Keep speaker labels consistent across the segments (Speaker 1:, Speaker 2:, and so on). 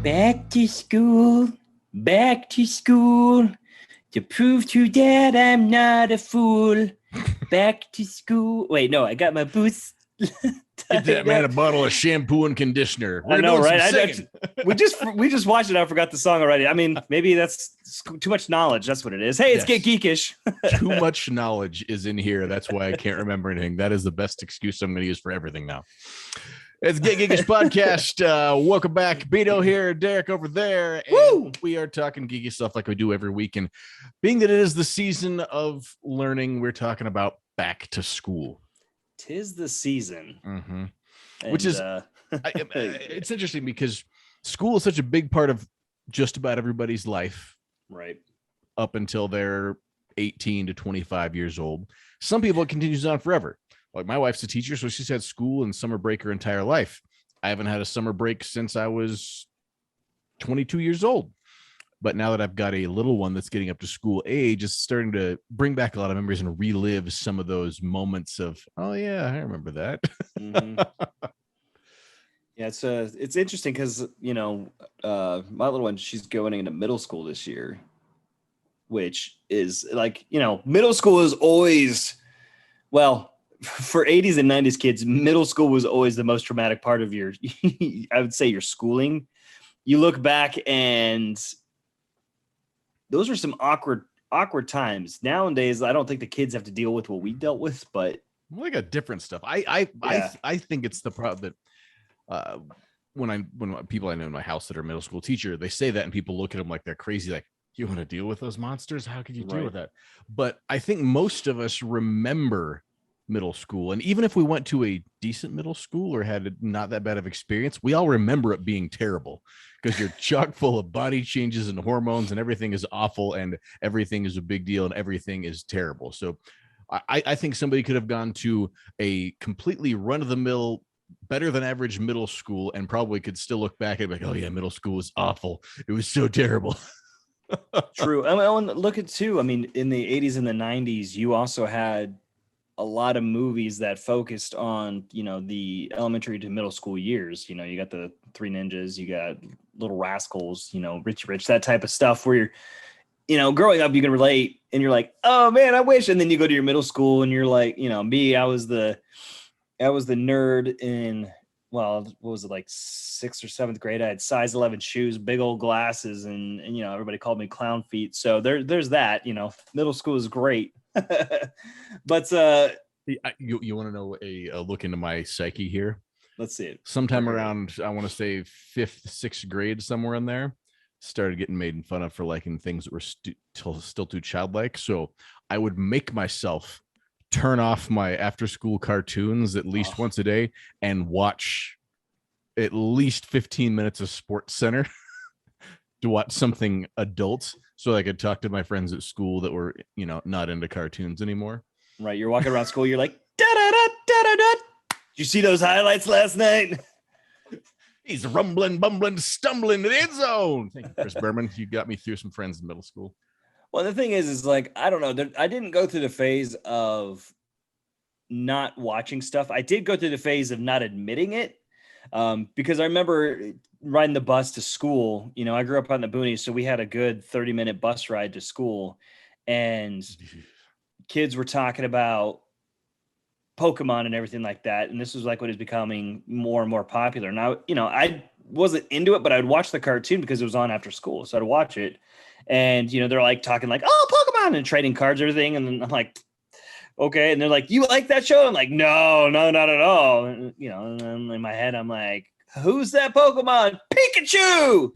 Speaker 1: Back to school, back to school, to prove to dad I'm not a fool. Back to school. Wait, no, I got my boots.
Speaker 2: Get that man a bottle of shampoo and conditioner.
Speaker 1: I
Speaker 2: We're
Speaker 1: know,
Speaker 2: doing
Speaker 1: right?
Speaker 2: some singing.
Speaker 1: We just watched it. I forgot the song already. I mean, maybe that's too much knowledge. That's what it is. Hey, it's
Speaker 2: Yes.
Speaker 1: Get Geekish.
Speaker 2: Too much knowledge is in here. That's why I can't remember anything. That is the best excuse I'm going to use for everything now. It's Get Geekish podcast. Welcome back. Beto here, Derek over there. And
Speaker 1: Woo!
Speaker 2: we are talking geeky stuff like we do every week. And being that it is the season of learning, we're talking about back to school.
Speaker 1: 'Tis the season.
Speaker 2: Mm-hmm. Which is, it's interesting because school is such a big part of just about everybody's life.
Speaker 1: Right.
Speaker 2: Up until they're 18 to 25 years old. Some people, it continues on forever. Like my wife's a teacher, so she's had school and summer break her entire life. I haven't had a summer break since I was 22 years old. But now that I've got a little one that's getting up to school age, it's starting to bring back a lot of memories and relive some of those moments of, oh yeah, I remember that.
Speaker 1: Mm-hmm. Yeah, it's interesting because my little one, she's going into middle school this year, which is like, middle school is always, well, for 80s and 90s kids, middle school was always the most traumatic part of your, I would say, your schooling. You look back and those are some awkward times. Nowadays, I don't think the kids have to deal with what we dealt with, but
Speaker 2: we got different stuff. I think it's the problem that when people I know in my house that are middle school teacher, they say that and people look at them like they're crazy. Like, you want to deal with those monsters? How could you deal with that? But I think most of us remember middle school. And even if we went to a decent middle school or had not that bad of experience, we all remember it being terrible because you're chock full of body changes and hormones and everything is awful and everything is a big deal and everything is terrible. So I think somebody could have gone to a completely run-of-the-mill, better than average middle school and probably could still look back and be like, oh yeah, middle school was awful. It was so terrible.
Speaker 1: True. I mean, look at too. I mean, in the 80s and the 90s, you also had a lot of movies that focused on, the elementary to middle school years. You got the Three Ninjas, you got Little Rascals, Richie Rich, that type of stuff where you're, growing up, you can relate and you're like, oh man, I wish. And then you go to your middle school and you're like, me, I was the nerd in, well, what was it, like 6th or 7th grade? I had size 11 shoes, big old glasses, and everybody called me clown feet. So there's that. Middle school is great. But
Speaker 2: you want to know a look into my psyche here?
Speaker 1: Let's see it.
Speaker 2: Sometime around, I want to say 5th, 6th grade, somewhere in there, started getting made fun of for liking things that were still too childlike. So I would make myself turn off my after school cartoons at least once a day and watch at least 15 minutes of Sports Center to watch something adult so I could talk to my friends at school that were, not into cartoons anymore.
Speaker 1: Right. You're walking around school. You're like, da-da-da-da-da-da. Did you see those highlights last night?
Speaker 2: He's rumbling, bumbling, stumbling to the end zone. Thank you, Chris Berman. You got me through some friends in middle school.
Speaker 1: Well, the thing is like, I don't know. I didn't go through the phase of not watching stuff. I did go through the phase of not admitting it, because I remember riding the bus to school. I grew up on the boonies, so we had a good 30-minute bus ride to school, and kids were talking about Pokemon and everything like that. And this was like what is becoming more and more popular. Now, I wasn't into it, but I'd watch the cartoon because it was on after school. So I'd watch it. And, they're like talking like, oh, Pokemon, and trading cards, everything. And then I'm like, okay. And they're like, you like that show? I'm like, no, not at all. And, and then in my head, I'm like, who's that Pokemon? Pikachu,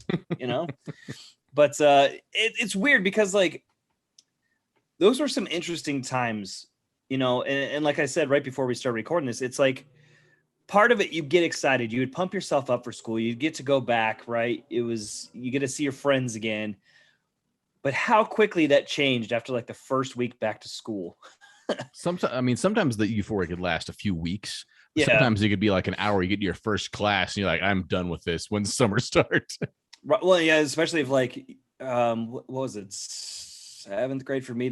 Speaker 1: But it's weird because like, those were some interesting times, and like I said, right before we start recording this, it's like part of it, you get excited. You would pump yourself up for school. You'd get to go back, right? You get to see your friends again. But how quickly that changed after like the first week back to school.
Speaker 2: Sometimes the euphoria could last a few weeks.
Speaker 1: Yeah.
Speaker 2: Sometimes it could be like an hour. You get to your first class and you're like, I'm done with this when summer starts.
Speaker 1: Well, yeah, especially if like, what was it? 7th grade for me,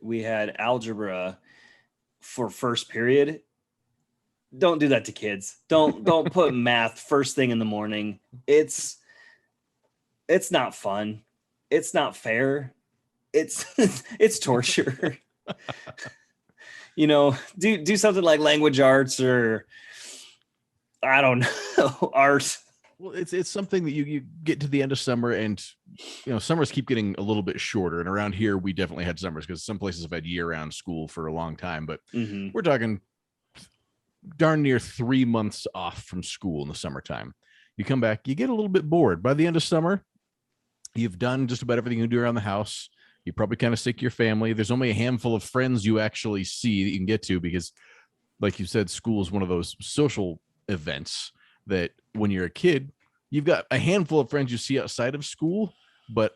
Speaker 1: we had algebra for first period. don't do that to kids. Don't put math first thing in the morning. It's not fun. It's not fair. It's it's torture. Do something like language arts, or I don't know, art.
Speaker 2: Well, it's something that you get to the end of summer, and summers keep getting a little bit shorter. And around here, we definitely had summers because some places have had year-round school for a long time. But we're talking darn near 3 months off from school in the summertime. You come back, you get a little bit bored. By the end of summer, you've done just about everything you can do around the house. You're probably kind of sick of your family. There's only a handful of friends you actually see that you can get to because, like you said, school is one of those social events that when you're a kid, you've got a handful of friends you see outside of school. But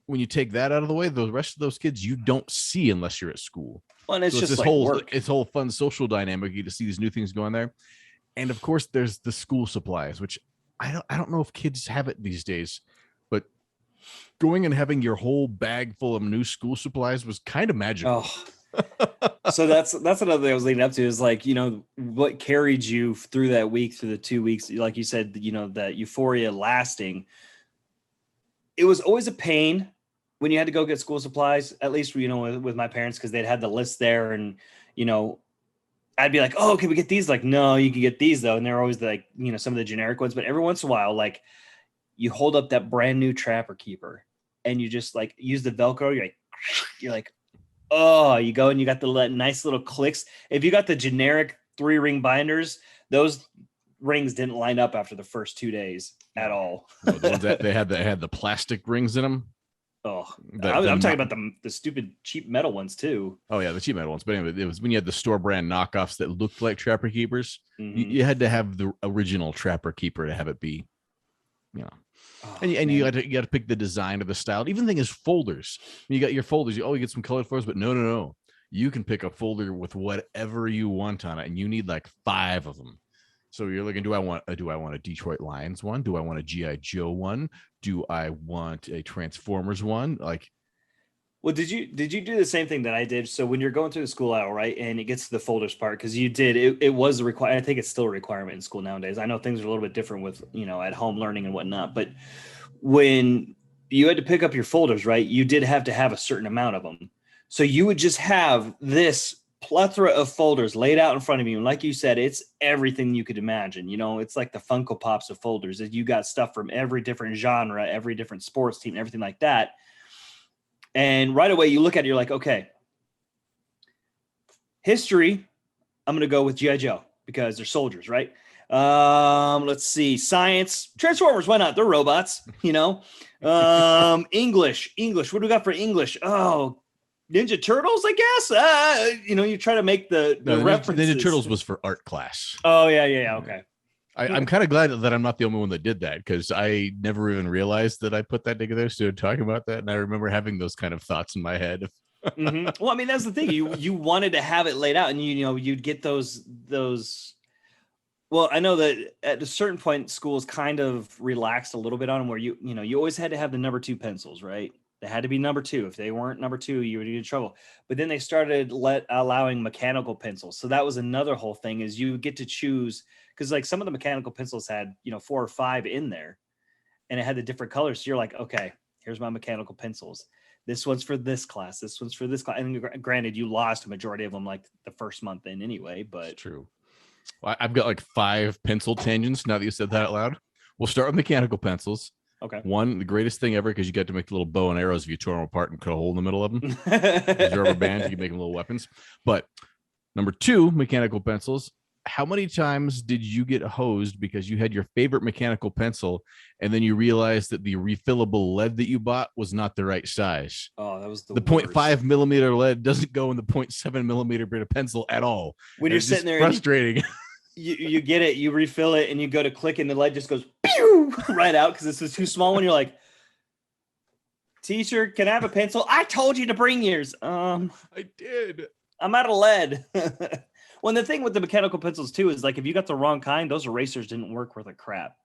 Speaker 2: when you take that out of the way, the rest of those kids you don't see unless you're at school.
Speaker 1: Well, and it's just
Speaker 2: this
Speaker 1: like
Speaker 2: whole
Speaker 1: work.
Speaker 2: It's whole fun social dynamic. You get to see these new things going there. And of course, there's the school supplies, which I don't know if kids have it these days, but going and having your whole bag full of new school supplies was kind of magical.
Speaker 1: Oh. So that's another thing I was leading up to, is like, what carried you through that week, through the 2 weeks, like you said, that euphoria lasting. It was always a pain when you had to go get school supplies, at least, with my parents, because they'd had the list there, and, I'd be like, oh, can we get these? Like, no, you can get these though. And they're always like, some of the generic ones, but every once in a while, like, you hold up that brand new Trapper Keeper and you just like use the Velcro. You're like, oh, you go and you got the nice little clicks. If you got the generic 3-ring binders, those rings didn't line up after the first 2 days at all.
Speaker 2: No, the ones that they had the plastic rings in them.
Speaker 1: Oh, I'm talking about the stupid cheap metal ones too.
Speaker 2: Oh yeah, the cheap metal ones. But anyway, it was when you had the store brand knockoffs that looked like Trapper Keepers. You had to have the original Trapper Keeper to have it be, Oh, and you got to pick the design of the style. Even thing is folders. You got your folders. You get some colored folders, but no. You can pick a folder with whatever you want on it, and you need like 5 of them. So you're looking, do I want a Detroit Lions one? Do I want a G.I. Joe one? Do I want a Transformers one? Like,
Speaker 1: well, did you do the same thing that I did? So when you're going through the school aisle, right, and it gets to the folders part, because you did, it was a requirement. I think it's still a requirement in school nowadays. I know things are a little bit different with, at home learning and whatnot, but when you had to pick up your folders, right, you did have to have a certain amount of them. So you would just have this plethora of folders laid out in front of you. And like you said, it's everything you could imagine. It's like the Funko Pops of folders. You got stuff from every different genre, every different sports team, everything like that. And right away you look at it, you're like, okay, history, I'm going to go with G.I. Joe because they're soldiers, right? Let's see. Science, Transformers, why not? They're robots, English, what do we got for English? Oh, Ninja Turtles, I guess. You try to make the references.
Speaker 2: Ninja Turtles was for art class.
Speaker 1: Oh, yeah. Okay.
Speaker 2: I'm kind of glad that I'm not the only one that did that, because I never even realized that I put that together. So talking about that, and I remember having those kind of thoughts in my head.
Speaker 1: Well, I mean, that's the thing. You wanted to have it laid out, and you'd get those. Well, I know that at a certain point, schools kind of relaxed a little bit on them, where you always had to have the number 2 pencils, right? They had to be number 2. If they weren't number 2, you would get in trouble. But then they started allowing mechanical pencils. So that was another whole thing, is you get to choose, because like some of the mechanical pencils had 4 or 5 in there, and it had the different colors. So you're like, okay, here's my mechanical pencils. This one's for this class. This one's for this class. And granted, you lost a majority of them like the first month in anyway. But
Speaker 2: it's true. Well, I've got like 5 pencil tangents now that you said that out loud. We'll start with mechanical pencils.
Speaker 1: Okay.
Speaker 2: 1, the greatest thing ever, because you get to make the little bow and arrows if you tore them apart and cut a hole in the middle of them. There's rubber bands, you can make them little weapons. But number 2, mechanical pencils. How many times did you get hosed because you had your favorite mechanical pencil and then you realized that the refillable lead that you bought was not the right size?
Speaker 1: Oh, that was the
Speaker 2: 0.5 millimeter lead doesn't go in the 0.7 millimeter bit of pencil at all.
Speaker 1: When you're sitting there,
Speaker 2: frustrating.
Speaker 1: You get it, you refill it, and you go to click, and the lead just goes pew right out because it's too small. When you're like, teacher, can I have a pencil? I told you to bring yours.
Speaker 2: I did.
Speaker 1: I'm out of lead. Well, the thing with the mechanical pencils too is like if you got the wrong kind, those erasers didn't work worth a crap.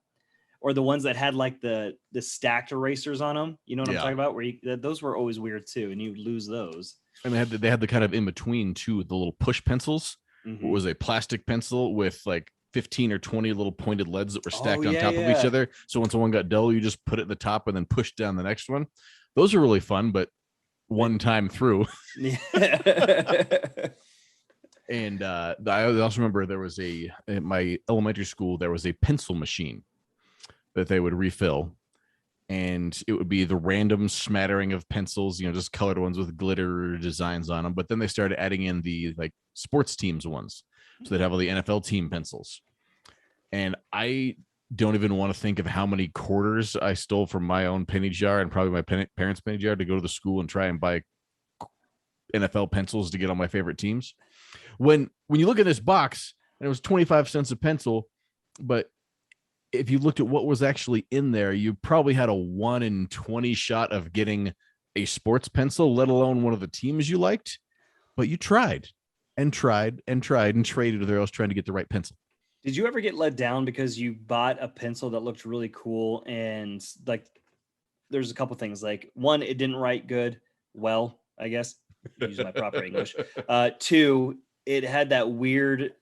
Speaker 1: Or the ones that had like the stacked erasers on them. You know what I'm talking about? Where those were always weird too, and you lose those.
Speaker 2: And they had the kind of in between too, the little push pencils. was a plastic pencil with like 15 or 20 little pointed leads that were stacked on top of
Speaker 1: yeah.
Speaker 2: each other. So once one got dull, you just put it in the top and then push down the next one. Those are really fun, but one time through. And I also remember there was at my elementary school, there was a pencil machine that they would refill. And it would be the random smattering of pencils, just colored ones with glitter designs on them. But then they started adding in the like sports teams ones. So they'd have all the NFL team pencils. And I don't even want to think of how many quarters I stole from my own penny jar and probably my parents' penny jar to go to the school and try and buy NFL pencils to get on my favorite teams. When you look at this box, and it was 25 cents a pencil, but if you looked at what was actually in there, you probably had a 1 in 20 shot of getting a sports pencil, let alone one of the teams you liked. But you tried and tried and tried and traded with else trying to get the right pencil.
Speaker 1: Did you ever get let down because you bought a pencil that looked really cool and like there's a couple things, like one, it didn't write good. Well, I guess use my proper English. Two, it had that weird,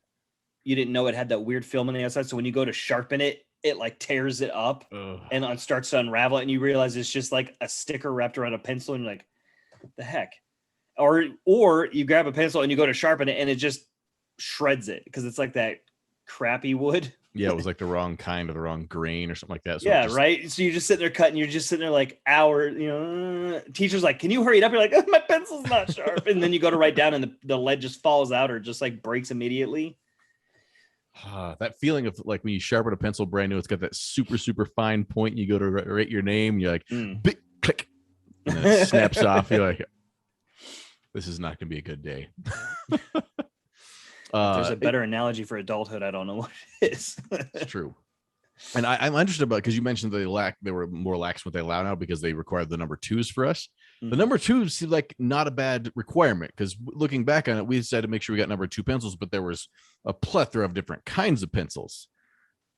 Speaker 1: you didn't know it had that weird film on the outside. So when you go to sharpen it, it like tears it up and starts to unravel it. And you realize it's just like a sticker wrapped around a pencil. And you're like, the heck? Or you grab a pencil and you go to sharpen it and it just shreds it because it's like that crappy wood.
Speaker 2: Yeah, it was like the wrong kind or the wrong grain or something like that. So
Speaker 1: yeah, right. So you just sit there cutting. You're just sitting there like teacher's like, can you hurry it up? You're like, oh, my pencil's not sharp. And then you go to write down and the lead just falls out or just like breaks immediately.
Speaker 2: That feeling of like when you sharpen a pencil brand new, it's got that super, super fine point. You go to write your name. You're like, big click. And then it snaps off. You're like, this is not going to be a good day.
Speaker 1: There's a better analogy for adulthood. I don't know what it is.
Speaker 2: It's true. And I'm interested about, because you mentioned they were more lax what they allow now because they required the number 2s for us. Mm-hmm. The number 2 seemed like not a bad requirement because looking back on it, we decided to make sure we got number 2 pencils, but there was a plethora of different kinds of pencils.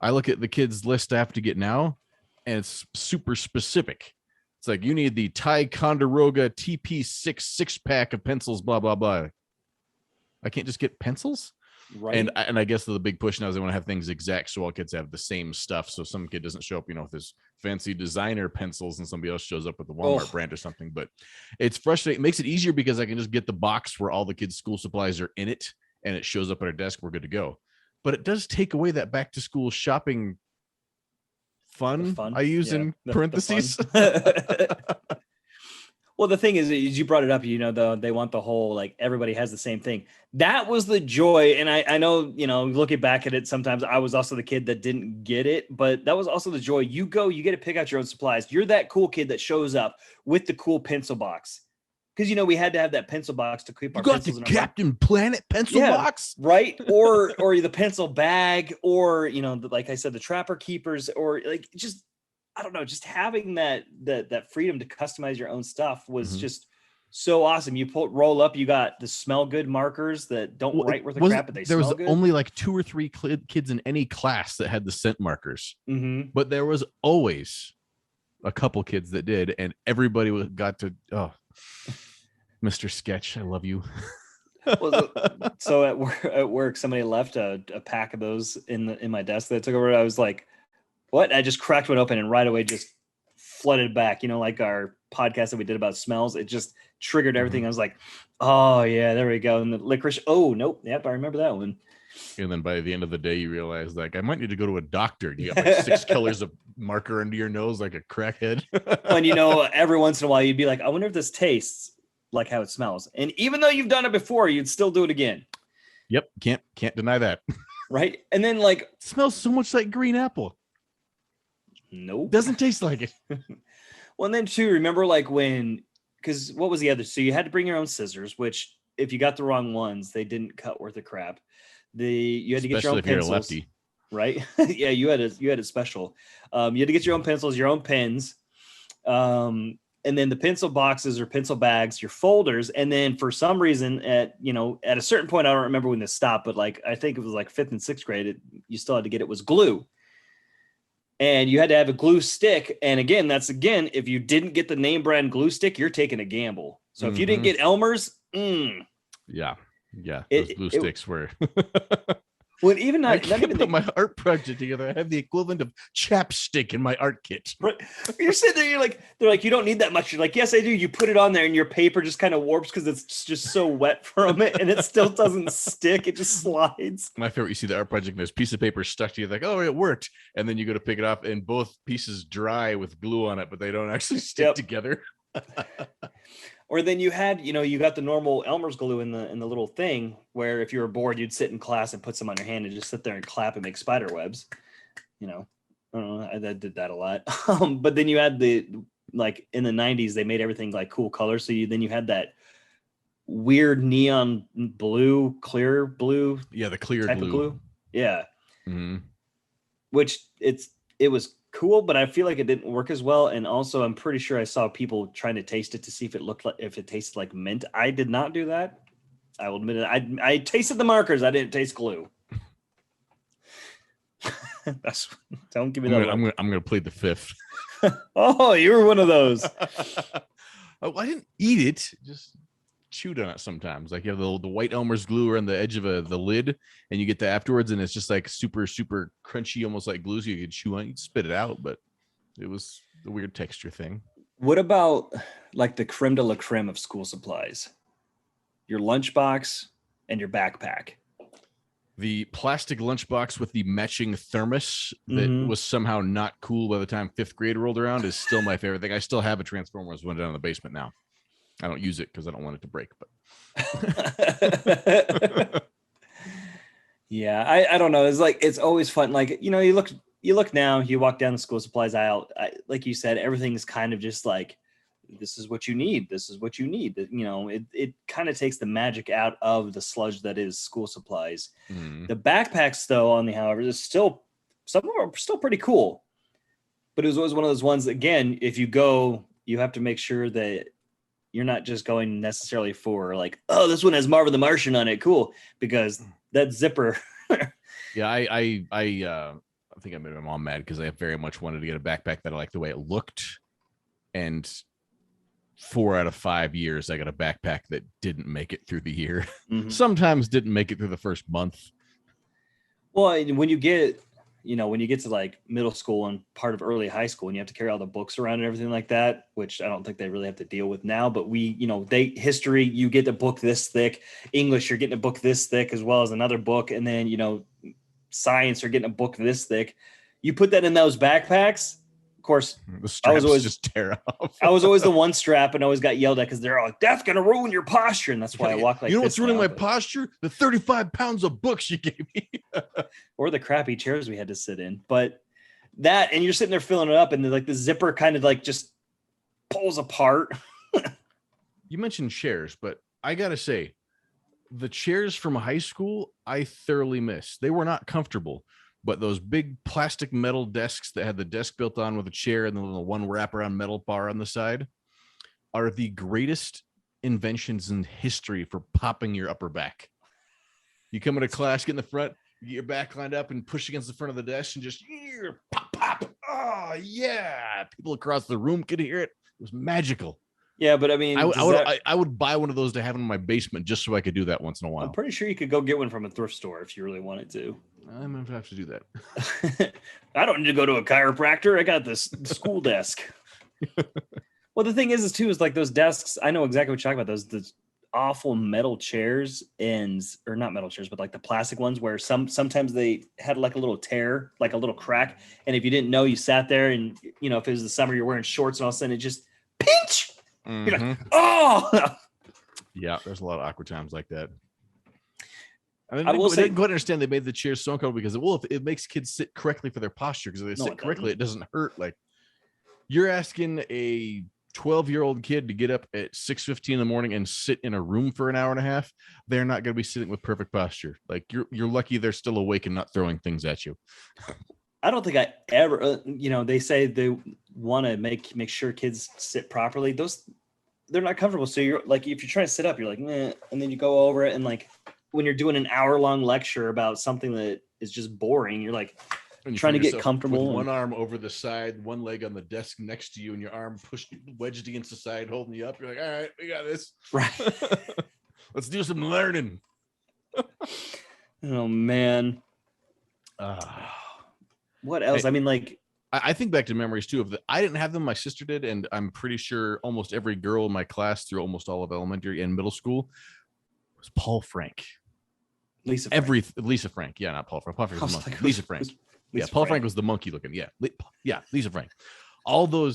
Speaker 2: I look at the kids' list I have to get now, and it's super specific. It's like you need the Ticonderoga TP6 6-pack of pencils, blah, blah, blah. I can't just get pencils? Right. And I guess the big push now is they want to have things exact so all kids have the same stuff. So some kid doesn't show up, with his fancy designer pencils and somebody else shows up with the Walmart brand or something. But it's frustrating. It makes it easier because I can just get the box where all the kids' school supplies are in it and it shows up at our desk. We're good to go. But it does take away that back to school shopping fun. I use in parentheses.
Speaker 1: Well, the thing is, you brought it up, they want the whole, like, everybody has the same thing. That was the joy. And I know, looking back at it, sometimes I was also the kid that didn't get it, but that was also the joy. You get to pick out your own supplies. You're that cool kid that shows up with the cool pencil box. Because, we had to have that pencil box to keep our pencils.
Speaker 2: You got the Captain Planet pencil box?
Speaker 1: Right. Or the pencil bag, or, like I said, the Trapper Keepers, or like just, I don't know, just having that freedom to customize your own stuff was just so awesome. You roll up, you got the smell good markers that don't write worth a crap, but they smell good.
Speaker 2: There was only like 2 or 3 kids in any class that had the scent markers, but there was always a couple kids that did, and everybody got to, Mr. Sketch, I love you.
Speaker 1: So at work, somebody left a pack of those in my desk that I took over. I was like, what? I just cracked one open and right away just flooded back, like our podcast that we did about smells. It just triggered everything. I was like, oh yeah, there we go. And the licorice. Oh, nope. Yep. I remember that one.
Speaker 2: And then by the end of the day, you realize like, I might need to go to a doctor. You got like 6 colors of marker under your nose, like a crackhead.
Speaker 1: And every once in a while you'd be like, I wonder if this tastes like how it smells. And even though you've done it before, you'd still do it again.
Speaker 2: Yep. Can't deny that.
Speaker 1: Right. And then like,
Speaker 2: it smells so much like green apple.
Speaker 1: Nope.
Speaker 2: Doesn't taste like it.
Speaker 1: Well, and then too, remember like because what was the other? So you had to bring your own scissors, which if you got the wrong ones, they didn't cut worth a crap. You had to get your own pencils.
Speaker 2: Especially if you're a lefty.
Speaker 1: Right? Yeah, you had it special. You had to get your own pencils, your own pens. And then the pencil boxes or pencil bags, your folders. And then for some reason at a certain point, I don't remember when this stopped, but like, I think it was like 5th and 6th grade, you still had to get it was glue. And you had to have a glue stick. And again, if you didn't get the name brand glue stick, you're taking a gamble. So if you didn't get Elmer's,
Speaker 2: yeah. Yeah, those
Speaker 1: It,
Speaker 2: glue
Speaker 1: it
Speaker 2: sticks were.
Speaker 1: well, even
Speaker 2: I
Speaker 1: not
Speaker 2: can't
Speaker 1: even
Speaker 2: put my art project together. I have the equivalent of chapstick in my art kit.
Speaker 1: right. You're sitting there, you're like, they're like, you don't need that much. You're like, yes, I do. You put it on there, and your paper just kind of warps because it's just so wet from it, and it still doesn't stick. It just slides.
Speaker 2: My favorite, you see the art project, and there's a piece of paper stuck to you, like, oh, it worked. And then you go to pick it up, and both pieces dry with glue on it, but they don't actually stick together.
Speaker 1: Or then you had, you got the normal Elmer's glue in the little thing where if you were bored, you'd sit in class and put some on your hand and just sit there and clap and make spider webs. I don't know, I did that a lot. But then you had like in the 90s, they made everything like cool colors. So then you had that weird neon blue, clear blue.
Speaker 2: Yeah, the clear
Speaker 1: type
Speaker 2: glue.
Speaker 1: Of glue. Yeah.
Speaker 2: Mm-hmm.
Speaker 1: Which it was cool, but I feel like it didn't work as well. And also, I'm pretty sure I saw people trying to taste it to see if it tasted like mint. I did not do that. I will admit it. I tasted the markers. I didn't taste glue. Don't give me that.
Speaker 2: I'm gonna plead the fifth.
Speaker 1: Oh, you were one of those.
Speaker 2: Oh, I didn't eat it. Just chewed on it sometimes. Like you have the white Elmer's glue around the edge of the lid, and you get that afterwards, and it's just like super super crunchy, almost like glue. So you could chew on it, you'd spit it out, but it was a weird texture thing.
Speaker 1: What about like the creme de la creme of school supplies? Your lunchbox and your backpack.
Speaker 2: The plastic lunchbox with the matching thermos that was somehow not cool by the time fifth grade rolled around is still my favorite thing. I still have a Transformers one down in the basement now. I don't use it because I don't want it to break. But
Speaker 1: yeah, I don't know. It's like it's always fun. Like you look now. You walk down the school supplies aisle. Like you said, everything is kind of just like this is what you need. This is what you need. It kind of takes the magic out of the sludge that is school supplies. The backpacks, though, however, is still some of them are still pretty cool. But it was always one of those ones. Again, if you go, you have to make sure that you're not just going necessarily for like, oh, this one has Marvin the Martian on it, cool, because that zipper.
Speaker 2: Yeah, I think I made my mom mad because I very much wanted to get a backpack that I liked the way it looked, and 4 out of 5 years, I got a backpack that didn't make it through the year. Sometimes didn't make it through the first month.
Speaker 1: Well, when you get to like middle school and part of early high school and you have to carry all the books around and everything like that, which I don't think they really have to deal with now, but history, you get a book this thick, English, you're getting a book this thick as well as another book. And then, science, you're getting a book this thick. You put that in those backpacks. Of course,
Speaker 2: the straps just tear off.
Speaker 1: I was always the one strap and always got yelled at because they're all like, that's going to ruin your posture. And that's why I walk like
Speaker 2: this. You know what's ruining my posture? The 35 pounds of books you gave me.
Speaker 1: Or the crappy chairs we had to sit in. But that, and you're sitting there filling it up and the zipper kind of like just pulls apart.
Speaker 2: You mentioned chairs, but I got to say, the chairs from high school, I thoroughly miss. They were not comfortable. But those big plastic metal desks that had the desk built on with a chair and the little one wraparound metal bar on the side are the greatest inventions in history for popping your upper back. You come into class, get in the front, you get your back lined up and push against the front of the desk and just pop, pop. Oh, yeah. People across the room could hear it. It was magical.
Speaker 1: Yeah, but I mean,
Speaker 2: I would buy one of those to have in my basement just so I could do that once in a while.
Speaker 1: I'm pretty sure you could go get one from a thrift store if you really wanted to.
Speaker 2: I'm going to have to do that.
Speaker 1: I don't need to go to a chiropractor. I got this school desk. Well, the thing is like those desks, I know exactly what you're talking about. Those awful metal chairs or not metal chairs, but like the plastic ones where sometimes they had like a little tear, like a little crack. And if you didn't know, you sat there and, if it was the summer, you're wearing shorts and all of a sudden it just pinch. You're like, oh.
Speaker 2: Yeah, there's a lot of awkward times like that. I didn't quite understand they made the chairs so uncomfortable because, if it makes kids sit correctly for their posture, because if they sit correctly, it doesn't hurt. Like, you're asking a 12-year-old kid to get up at 6:15 in the morning and sit in a room for an hour and a half. They're not going to be sitting with perfect posture. Like, you're lucky they're still awake and not throwing things at you.
Speaker 1: I don't think I ever, they say they want to make sure kids sit properly. They're not comfortable. So you're like, if you're trying to sit up, you're like, meh, and then you go over it. And like, when you're doing an hour-long lecture about something that is just boring, you're like trying to get comfortable.
Speaker 2: With one arm over the side, one leg on the desk next to you, and your arm wedged against the side, holding you up. You're like, all right, we got this.
Speaker 1: Right.
Speaker 2: Let's do some learning.
Speaker 1: Oh man. What else? I mean, like,
Speaker 2: I think back to memories too of I didn't have them. My sister did, and I'm pretty sure almost every girl in my class through almost all of elementary and middle school was Paul Frank.
Speaker 1: Lisa Frank.
Speaker 2: Lisa Frank. Yeah, not Paul Frank. Paul Frank was the monkey.
Speaker 1: Like,
Speaker 2: Lisa Frank. Yeah, Paul Frank was the monkey looking. Yeah, Lisa Frank. All those.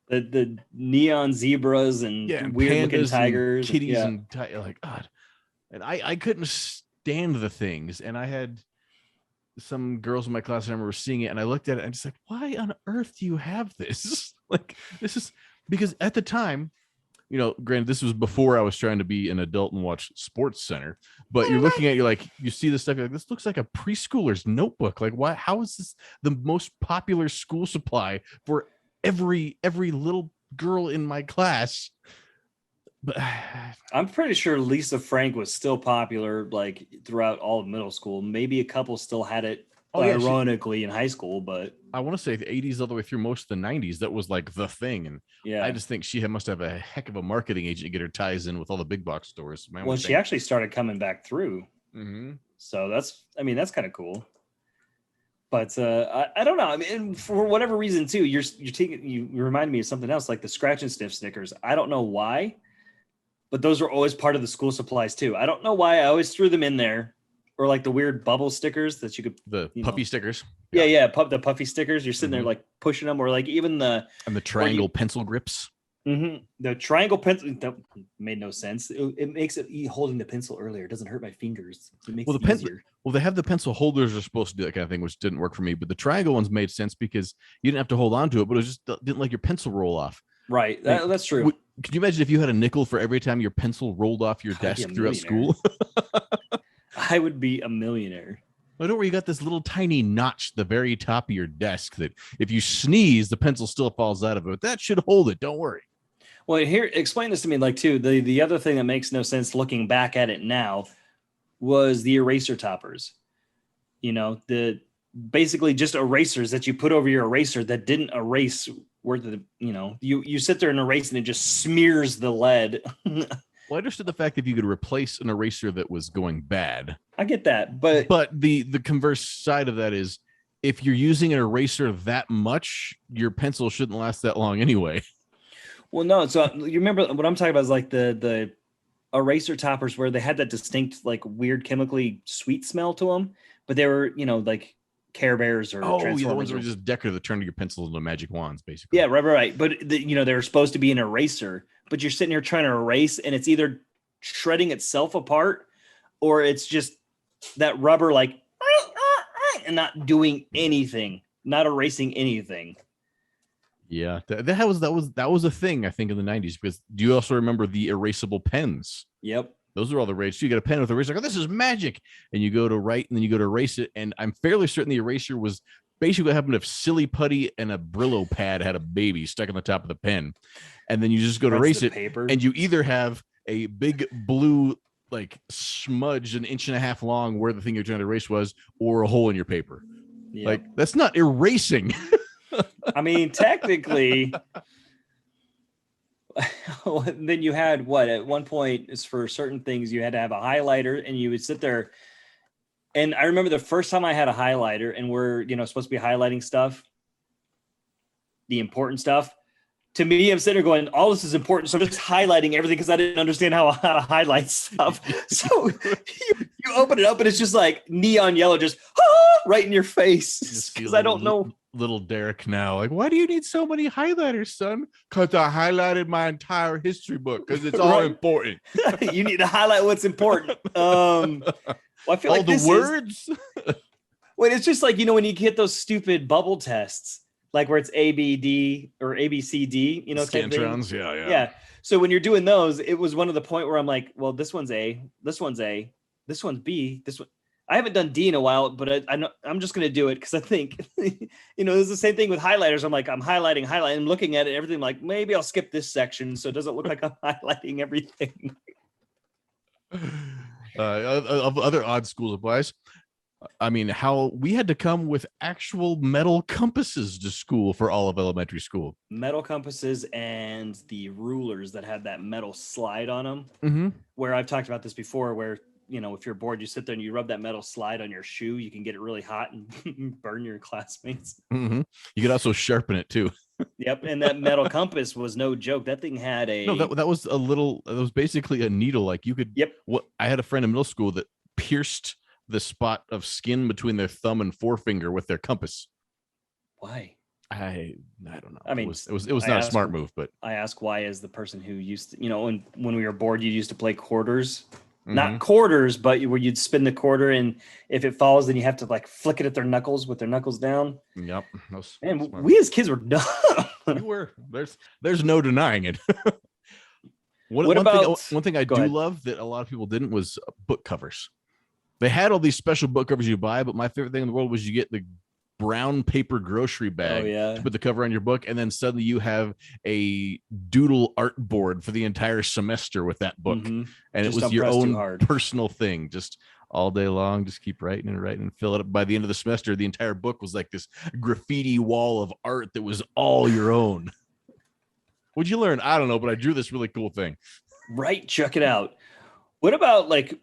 Speaker 1: The neon zebras and weird looking tigers,
Speaker 2: and kitties, and like God. And I couldn't stand the things, and I had some girls in my class I remember seeing it, and I looked at it and just like, why on earth do you have this? Like, this is because at the time, granted, this was before I was trying to be an adult and watch Sports Center, but you're looking at, you see this stuff, you're like, this looks like a preschooler's notebook. Like, why? How is this the most popular school supply for every little girl in my class? But
Speaker 1: I'm pretty sure Lisa Frank was still popular like throughout all of middle school. Maybe a couple still had it ironically in high school, but
Speaker 2: I want to say the 80s all the way through most of the 90s, that was like the thing. And I just think she must have a heck of a marketing agent to get her ties in with all the big box stores.
Speaker 1: Well, she actually started coming back through.
Speaker 2: Mm-hmm.
Speaker 1: So that's kind of cool. But I don't know. I mean, for whatever reason too, you remind me of something else, like the scratch and sniff stickers. I don't know why, but those are always part of the school supplies too. I don't know why I always threw them in there, or like the weird bubble stickers that you could,
Speaker 2: puffy stickers.
Speaker 1: Yeah. The puffy stickers. You're sitting there like pushing them, or like even the
Speaker 2: triangle pencil grips.
Speaker 1: Mm-hmm. The triangle pencil, that made no sense. It makes it holding the pencil earlier. It doesn't hurt my fingers. It makes it easier.
Speaker 2: Well, they have the pencil holders are supposed to do that kind of thing, which didn't work for me. But the triangle ones made sense because you didn't have to hold on to it, but it just didn't let your pencil roll off.
Speaker 1: Right. That's true.
Speaker 2: Could you imagine if you had a nickel for every time your pencil rolled off your desk throughout school?
Speaker 1: I would be a millionaire.
Speaker 2: I don't worry, you got this little tiny notch at the very top of your desk that if you sneeze, the pencil still falls out of it. But that should hold it. Don't worry.
Speaker 1: Well, here, explain this to me, like, too. The other thing that makes no sense looking back at it now was the eraser toppers. The basically just erasers that you put over your eraser that didn't erase where you sit there and erase and it just smears the lead.
Speaker 2: Well, I understood the fact that if you could replace an eraser that was going bad.
Speaker 1: I get that, but
Speaker 2: the converse side of that is if you're using an eraser that much, your pencil shouldn't last that long anyway.
Speaker 1: Well, no. So you remember what I'm talking about is like the eraser toppers where they had that distinct, like weird chemically sweet smell to them, but they were, like Care Bears or
Speaker 2: Transformers. The ones that were just decorative that turned your pencils into magic wands, basically.
Speaker 1: Yeah, right. But they were supposed to be an eraser, but you're sitting here trying to erase, and it's either shredding itself apart, or it's just that rubber like and not doing anything, not erasing anything.
Speaker 2: Yeah, that was a thing, I think, in the 90s. Because do you also remember the erasable pens?
Speaker 1: Yep.
Speaker 2: Those are all the rage. You get a pen with eraser, like, oh, this is magic. And you go to write, and then you go to erase it. And I'm fairly certain the eraser was basically what happened if Silly Putty and a Brillo pad had a baby stuck on the top of the pen. And then you just go to erase it, paper. And you either have a big blue like smudge an inch and a half long where the thing you're trying to erase was, or a hole in your paper. Yep. Like, that's not erasing.
Speaker 1: I mean, technically, then you had at one point, it's for certain things you had to have a highlighter, and you would sit there. And I remember the first time I had a highlighter, and we're supposed to be highlighting stuff, the important stuff. To me, I'm sitting there going, all this is important. So I'm just highlighting everything because I didn't understand how to highlight stuff. So you open it up and it's just like neon yellow, just right in your face. Because I don't know.
Speaker 2: Little Derek now, like, why do you need so many highlighters, son? Because I highlighted my entire history book because it's all important.
Speaker 1: You need to highlight what's important. Well, I feel
Speaker 2: all
Speaker 1: like
Speaker 2: the words.
Speaker 1: Well, it's just like, when you get those stupid bubble tests. Like where it's A, B, D or A, B, C, D,
Speaker 2: Scantrons,
Speaker 1: yeah. So when you're doing those, it was one of the point where I'm like, well, this one's A, this one's A, this one's B, this one. I haven't done D in a while, but I know I'm just gonna do it because I think, it's the same thing with highlighters. I'm like, I'm highlighting, I'm looking at it, everything. I'm like, maybe I'll skip this section so it doesn't look like I'm highlighting everything.
Speaker 2: Of other odd school supplies. I mean, how we had to come with actual metal compasses to school for all of elementary school.
Speaker 1: Metal compasses and the rulers that had that metal slide on them.
Speaker 2: Mm-hmm.
Speaker 1: Where I've talked about this before, where if you're bored, you sit there and you rub that metal slide on your shoe. You can get it really hot and burn your classmates.
Speaker 2: Mm-hmm. You could also sharpen it too.
Speaker 1: Yep. And that metal compass was no joke. That thing had
Speaker 2: no, that was that was basically a needle. Like you could.
Speaker 1: Yep.
Speaker 2: I had a friend in middle school that pierced the spot of skin between their thumb and forefinger with their compass.
Speaker 1: Why?
Speaker 2: I don't know.
Speaker 1: I mean,
Speaker 2: it was not a smart move, but
Speaker 1: I ask why, as the person who used to, when we were bored, you used to play quarters. Not quarters, but where you'd spin the quarter, and if it falls, then you have to like flick it at their knuckles with their knuckles down.
Speaker 2: Yep.
Speaker 1: And we as kids were dumb.
Speaker 2: We were. There's no denying it. One thing I do love that a lot of people didn't was book covers. They had all these special book covers you buy, but my favorite thing in the world was you get the brown paper grocery bag to put the cover on your book, and then suddenly you have a doodle art board for the entire semester with that book, and just it was your own personal thing, just all day long. Just keep writing and fill it up. By the end of the semester, the entire book was like this graffiti wall of art that was all your own. What'd you learn? I don't know, but I drew this really cool thing.
Speaker 1: Right, check it out. What about like?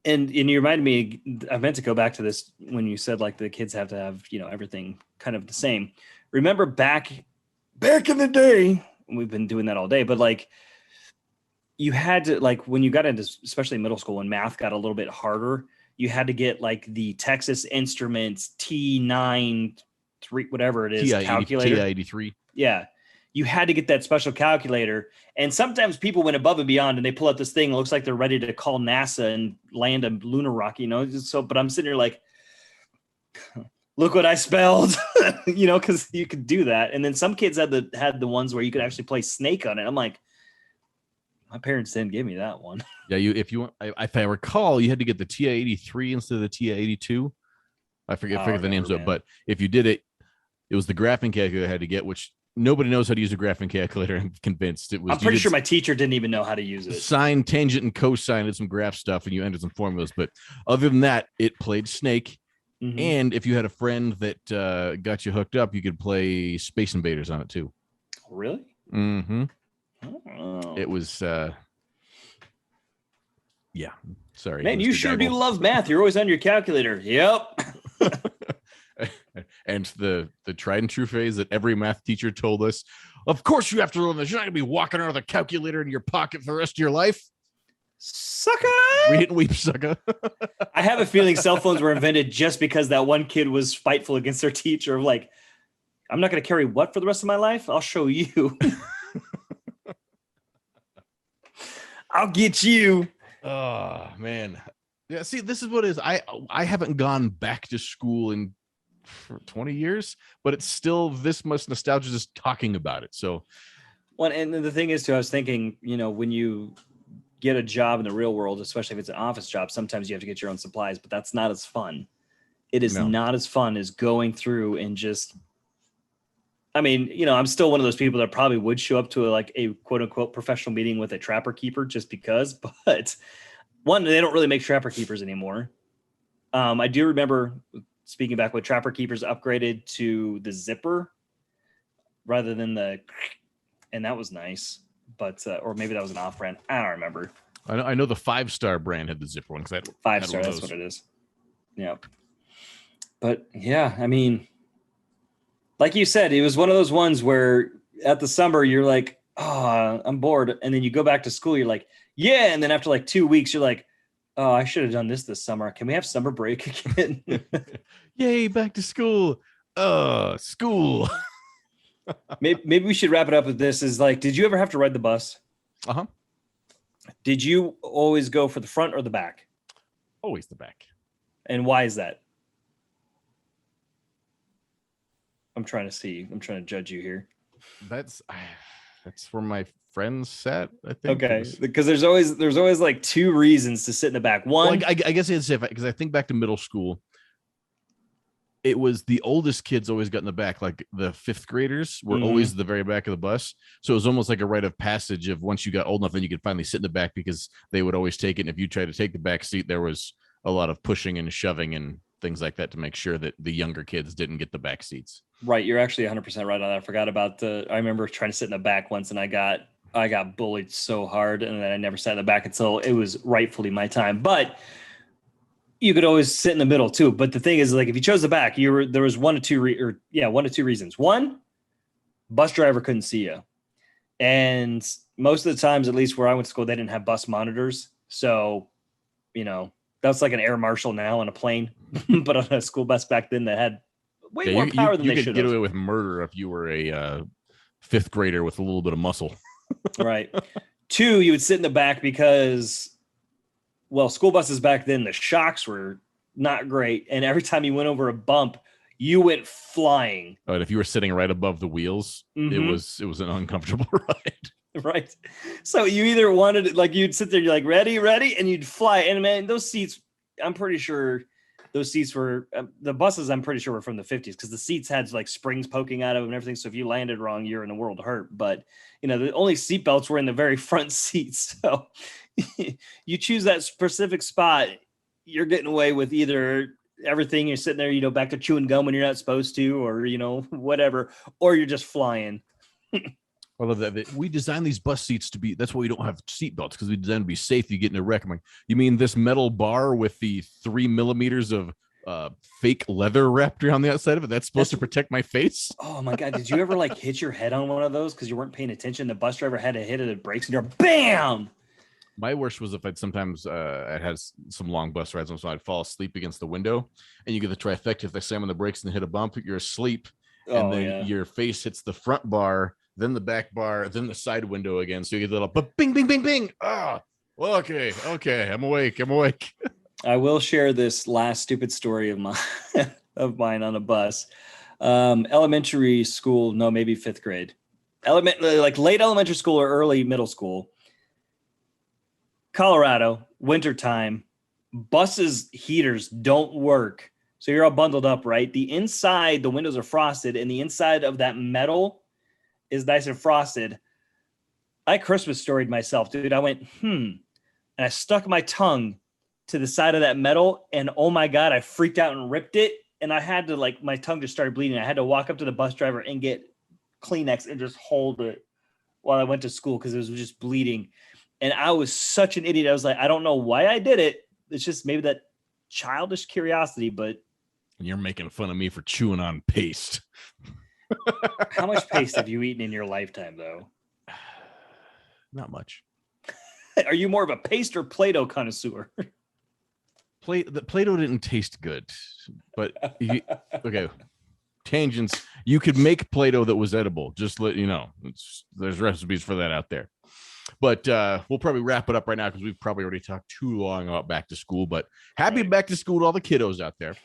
Speaker 1: And you reminded me, I meant to go back to this when you said like the kids have to have, everything kind of the same. Remember back in the day, and we've been doing that all day, but like you had to, like when you got into, especially middle school, when math got a little bit harder, you had to get like the Texas Instruments T9, whatever it is, calculator.
Speaker 2: TI-83.
Speaker 1: Yeah. You had to get that special calculator. And sometimes people went above and beyond and they pull out this thing. It looks like they're ready to call NASA and land a lunar rock, So, but I'm sitting here like, look what I spelled, because you could do that. And then some kids had the ones where you could actually play Snake on it. I'm like, my parents didn't give me that one.
Speaker 2: Yeah, if I recall, you had to get the TI-83 instead of the TI-82. I forget the names of it, but if you did it, it was the graphing calculator I had to get, which nobody knows how to use a graphing calculator. I'm convinced it was.
Speaker 1: I'm pretty sure my teacher didn't even know how to use it.
Speaker 2: Sine, tangent, and cosine, did some graph stuff, and you entered some formulas. But other than that, it played Snake. Mm-hmm. And if you had a friend that got you hooked up, you could play Space Invaders on it too.
Speaker 1: Really?
Speaker 2: Mm-hmm.
Speaker 1: Oh.
Speaker 2: It was. Yeah. Sorry.
Speaker 1: Man, you sure do love math. You're always on your calculator. Yep.
Speaker 2: And the tried and true phrase that every math teacher told us, of course you have to learn this. You're not going to be walking around with a calculator in your pocket for the rest of your life.
Speaker 1: Sucker!
Speaker 2: Read and weep, sucker.
Speaker 1: I have a feeling cell phones were invented just because that one kid was spiteful against their teacher. Like, I'm not going to carry what for the rest of my life? I'll show you. I'll get you.
Speaker 2: Oh, man. Yeah, see, this is what it is. I haven't gone back to school in for 20 years, but it's still this much nostalgia just talking about it. So,
Speaker 1: well, and the thing is too, I was thinking, when you get a job in the real world, especially if it's an office job, sometimes you have to get your own supplies, but that's not as fun. It is not as fun as going through and just, I mean, I'm still one of those people that probably would show up to a quote unquote professional meeting with a trapper keeper just because, but one, they don't really make trapper keepers anymore. I do remember speaking back when trapper keepers upgraded to the zipper rather than and that was nice, but, or maybe that was an off brand. I don't remember.
Speaker 2: I know the 5-star brand had the zipper one.
Speaker 1: 5-star, that's what it is. Yeah. But yeah, I mean, like you said, it was one of those ones where at the summer you're like, oh, I'm bored. And then you go back to school. You're like, yeah. And then after like 2 weeks, you're like, oh, I should have done this summer. Can we have summer break again?
Speaker 2: Yay, back to school. School.
Speaker 1: maybe we should wrap it up with this. Is like, did you ever have to ride the bus?
Speaker 2: Uh-huh.
Speaker 1: Did you always go for the front or the back?
Speaker 2: Always the back.
Speaker 1: And why is that? I'm trying to judge you here.
Speaker 2: That's where my friends sat, I think.
Speaker 1: Okay, because there's always like two reasons to sit in the back. One,
Speaker 2: well, I guess it's because I think back to middle school. It was the oldest kids always got in the back, like the 5th graders were always the very back of the bus. So it was almost like a rite of passage of once you got old enough, then you could finally sit in the back because they would always take it. And if you tried to take the back seat, there was a lot of pushing and shoving and things like that to make sure that the younger kids didn't get the back seats.
Speaker 1: Right. You're actually 100% right on that. I forgot about I remember trying to sit in the back once and I got I got bullied so hard, and then I never sat in the back until it was rightfully my time. But you could always sit in the middle too. But the thing is, like, if you chose the back, there was one to two reasons. One, bus driver couldn't see you, and most of the times, at least where I went to school, they didn't have bus monitors. So, that's like an air marshal now on a plane, but on a school bus back then that had way
Speaker 2: Yeah,
Speaker 1: more power than
Speaker 2: you
Speaker 1: they
Speaker 2: could
Speaker 1: should
Speaker 2: get
Speaker 1: have.
Speaker 2: away with murder if you were a fifth grader with a little bit of muscle.
Speaker 1: Right. Two, you would sit in the back because, well, school buses back then, the shocks were not great. And every time you went over a bump, you went flying.
Speaker 2: But if you were sitting right above the wheels, it was an uncomfortable ride.
Speaker 1: Right. So you either wanted, like, you'd sit there, you're like, ready, and you'd fly. And man, those seats, I'm pretty sure those seats were the buses, I'm pretty sure were from the 50s because the seats had like springs poking out of them and everything. So if you landed wrong, you're in the world of hurt. But the only seat belts were in the very front seats. So you choose that specific spot, you're getting away with either everything, you're sitting there, back to chewing gum when you're not supposed to, or whatever, or you're just flying.
Speaker 2: I love that. We designed these bus seats to be, that's why we don't have seat belts, because we designed to be safe. You get in a wreck. I'm like, you mean this metal bar with the 3 millimeters of fake leather wrapped around the outside of it? That's supposed to protect my face?
Speaker 1: Oh my God. Did you ever like hit your head on one of those because you weren't paying attention? The bus driver had to hit it at brakes and you're BAM!
Speaker 2: My worst was if I'd sometimes I had some long bus rides, so I'd fall asleep against the window, and you get the trifecta. If they slam on the brakes and hit a bump, you're asleep, and then your face hits the front bar, then the back bar, then the side window again. So you get a little bing, bing, bing, bing. Ah, well, okay, I'm awake.
Speaker 1: I will share this last stupid story of mine on a bus. Elementary school, no, maybe fifth grade, like late elementary school or early middle school. Colorado, wintertime, buses heaters don't work. So you're all bundled up, right? The inside, the windows are frosted, and the inside of that metal is nice and frosted. I Christmas storied myself, dude. I went, and I stuck my tongue to the side of that metal, and oh my God, I freaked out and ripped it. And I had to, like, my tongue just started bleeding. I had to walk up to the bus driver and get Kleenex and just hold it while I went to school because it was just bleeding. And I was such an idiot. I was like, I don't know why I did it. It's just maybe that childish curiosity, but.
Speaker 2: And you're making fun of me for chewing on paste.
Speaker 1: How much paste have you eaten in your lifetime, though?
Speaker 2: Not much.
Speaker 1: Are you more of a paste or Play-Doh connoisseur?
Speaker 2: Play-Doh didn't taste good, but okay. Tangents. You could make Play-Doh that was edible. Just let you know. There's recipes for that out there. But we'll probably wrap it up right now because we've probably already talked too long about back to school. But happy back to school to all the kiddos out there.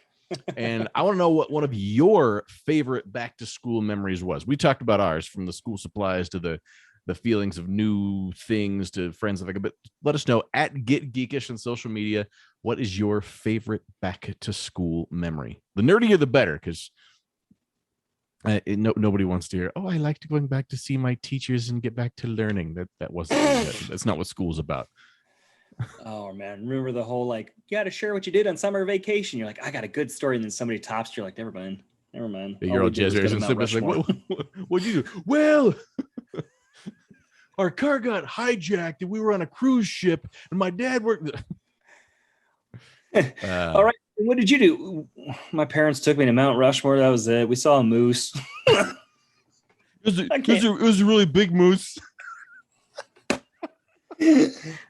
Speaker 2: And I want to know what one of your favorite back to school memories was. We talked about ours, from the school supplies to the feelings of new things to friends and like. But let us know at Get Geekish on social media. What is your favorite back to school memory? The nerdier the better, because nobody wants to hear, oh, I liked going back to see my teachers and get back to learning. That wasn't that's not what school's about.
Speaker 1: Oh man, remember the whole, like, you got to share what you did on summer vacation. You're like, I got a good story, and then somebody tops you. You're like, never mind.
Speaker 2: You're all jazzers and stuff. Like, what'd you do? Well, our car got hijacked and we were on a cruise ship, and my dad worked.
Speaker 1: All right, what did you do? My parents took me to Mount Rushmore. That was it. We saw a moose.
Speaker 2: It was a really big moose.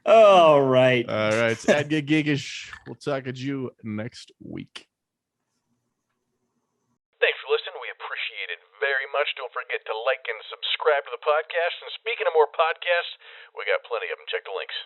Speaker 1: All right.
Speaker 2: It's at Get Geekish. We'll talk at you next week.
Speaker 3: Thanks for listening. We appreciate it very much. Don't forget to like and subscribe to the podcast. And speaking of more podcasts, we got plenty of them. Check the links.